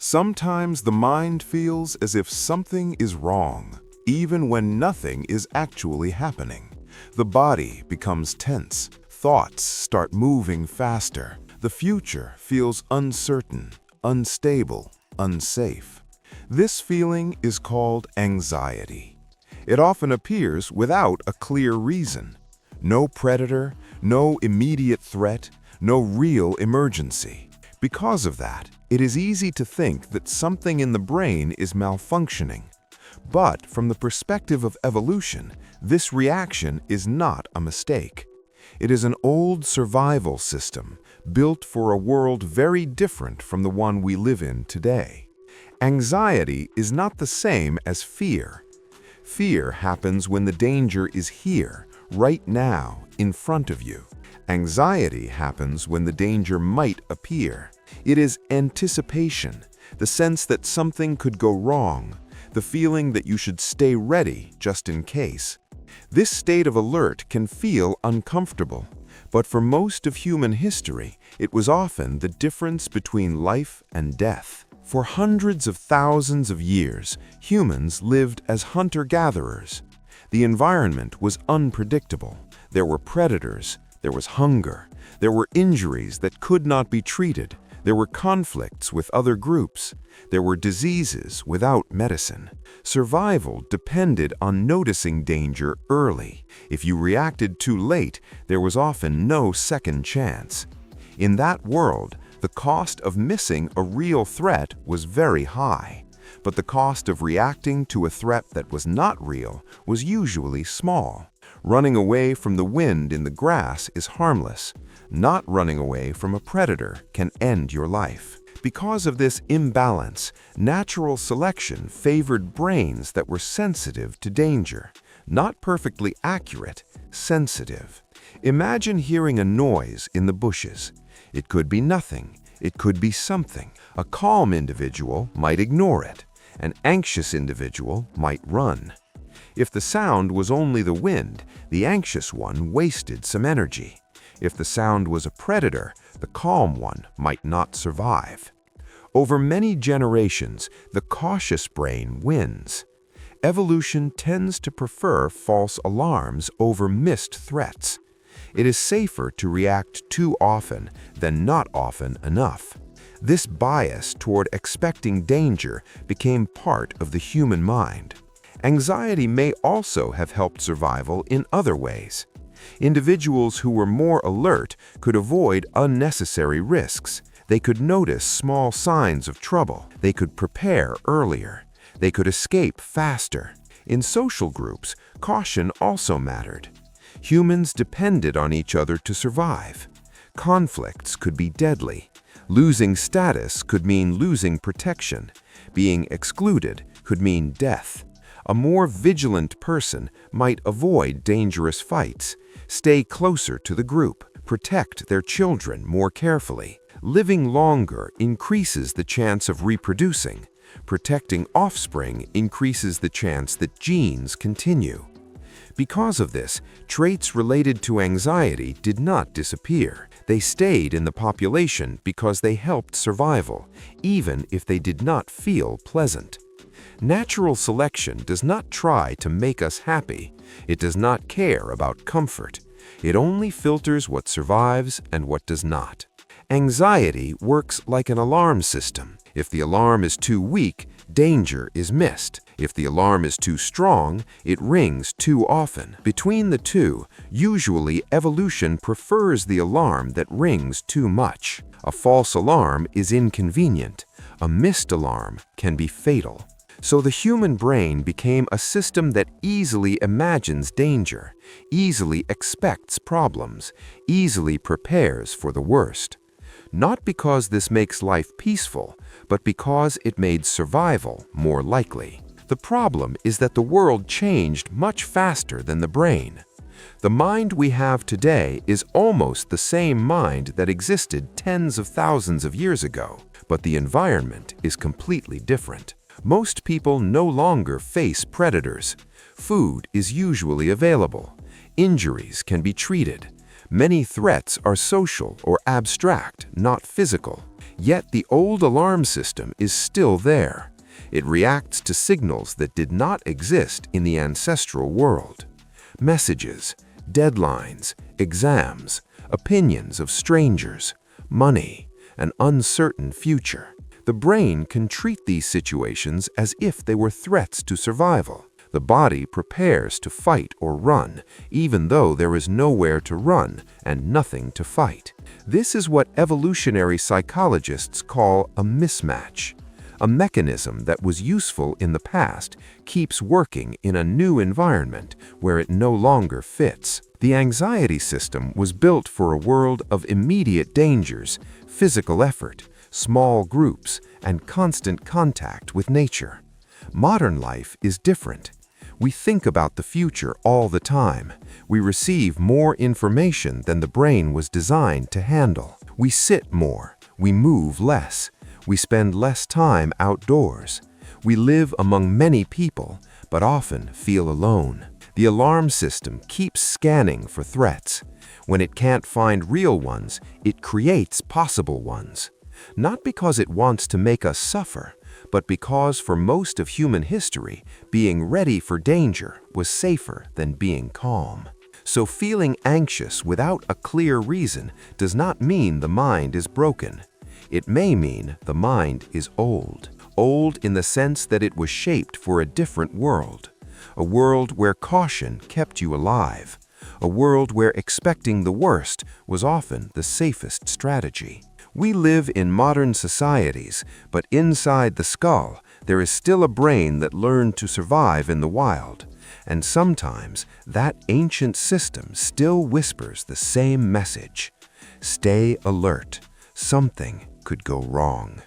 Sometimes the mind feels as if something is wrong, even when nothing is actually happening. The body becomes tense, thoughts start moving faster. The future feels uncertain, unstable, unsafe. This feeling is called anxiety. It often appears without a clear reason. No predator, no immediate threat, no real emergency. Because of that, it is easy to think that something in the brain is malfunctioning. But from the perspective of evolution, this reaction is not a mistake. It is an old survival system built for a world very different from the one we live in today. Anxiety is not the same as fear. Fear happens when the danger is here, right now, in front of you. Anxiety happens when the danger might appear. It is anticipation, the sense that something could go wrong, the feeling that you should stay ready just in case. This state of alert can feel uncomfortable, but for most of human history, it was often the difference between life and death. For hundreds of thousands of years, humans lived as hunter-gatherers. The environment was unpredictable. There were predators, there was hunger, there were injuries that could not be treated, there were conflicts with other groups, there were diseases without medicine. Survival depended on noticing danger early. If you reacted too late, there was often no second chance. In that world, the cost of missing a real threat was very high, but the cost of reacting to a threat that was not real was usually small. Running away from the wind in the grass is harmless. Not running away from a predator can end your life. Because of this imbalance, natural selection favored brains that were sensitive to danger. Not perfectly accurate, sensitive. Imagine hearing a noise in the bushes. It could be nothing. It could be something. A calm individual might ignore it. An anxious individual might run. If the sound was only the wind, the anxious one wasted some energy. If the sound was a predator, the calm one might not survive. Over many generations, the cautious brain wins. Evolution tends to prefer false alarms over missed threats. It is safer to react too often than not often enough. This bias toward expecting danger became part of the human mind. Anxiety may also have helped survival in other ways. Individuals who were more alert could avoid unnecessary risks. They could notice small signs of trouble. They could prepare earlier. They could escape faster. In social groups, caution also mattered. Humans depended on each other to survive. Conflicts could be deadly. Losing status could mean losing protection. Being excluded could mean death. A more vigilant person might avoid dangerous fights, stay closer to the group, protect their children more carefully. Living longer increases the chance of reproducing. Protecting offspring increases the chance that genes continue. Because of this, traits related to anxiety did not disappear. They stayed in the population because they helped survival, even if they did not feel pleasant. Natural selection does not try to make us happy. It does not care about comfort. It only filters what survives and what does not. Anxiety works like an alarm system. If the alarm is too weak, danger is missed. If the alarm is too strong, it rings too often. Between the two, usually evolution prefers the alarm that rings too much. A false alarm is inconvenient. A missed alarm can be fatal. So the human brain became a system that easily imagines danger, easily expects problems, easily prepares for the worst. Not because this makes life peaceful, but because it made survival more likely. The problem is that the world changed much faster than the brain. The mind we have today is almost the same mind that existed tens of thousands of years ago, but the environment is completely different. Most people no longer face predators. Food is usually available. Injuries can be treated. Many threats are social or abstract, not physical. Yet the old alarm system is still there. It reacts to signals that did not exist in the ancestral world. Messages, deadlines, exams, opinions of strangers, money, an uncertain future. The brain can treat these situations as if they were threats to survival. The body prepares to fight or run, even though there is nowhere to run and nothing to fight. This is what evolutionary psychologists call a mismatch. A mechanism that was useful in the past keeps working in a new environment where it no longer fits. The anxiety system was built for a world of immediate dangers, physical effort, small groups, and constant contact with nature. Modern life is different. We think about the future all the time. We receive more information than the brain was designed to handle. We sit more. We move less. We spend less time outdoors. We live among many people, but often feel alone. The alarm system keeps scanning for threats. When it can't find real ones, it creates possible ones. Not because it wants to make us suffer, but because for most of human history, being ready for danger was safer than being calm. So feeling anxious without a clear reason does not mean the mind is broken. It may mean the mind is old. Old in the sense that it was shaped for a different world. A world where caution kept you alive. A world where expecting the worst was often the safest strategy. We live in modern societies, but inside the skull, there is still a brain that learned to survive in the wild. And sometimes, that ancient system still whispers the same message. Stay alert. Something could go wrong.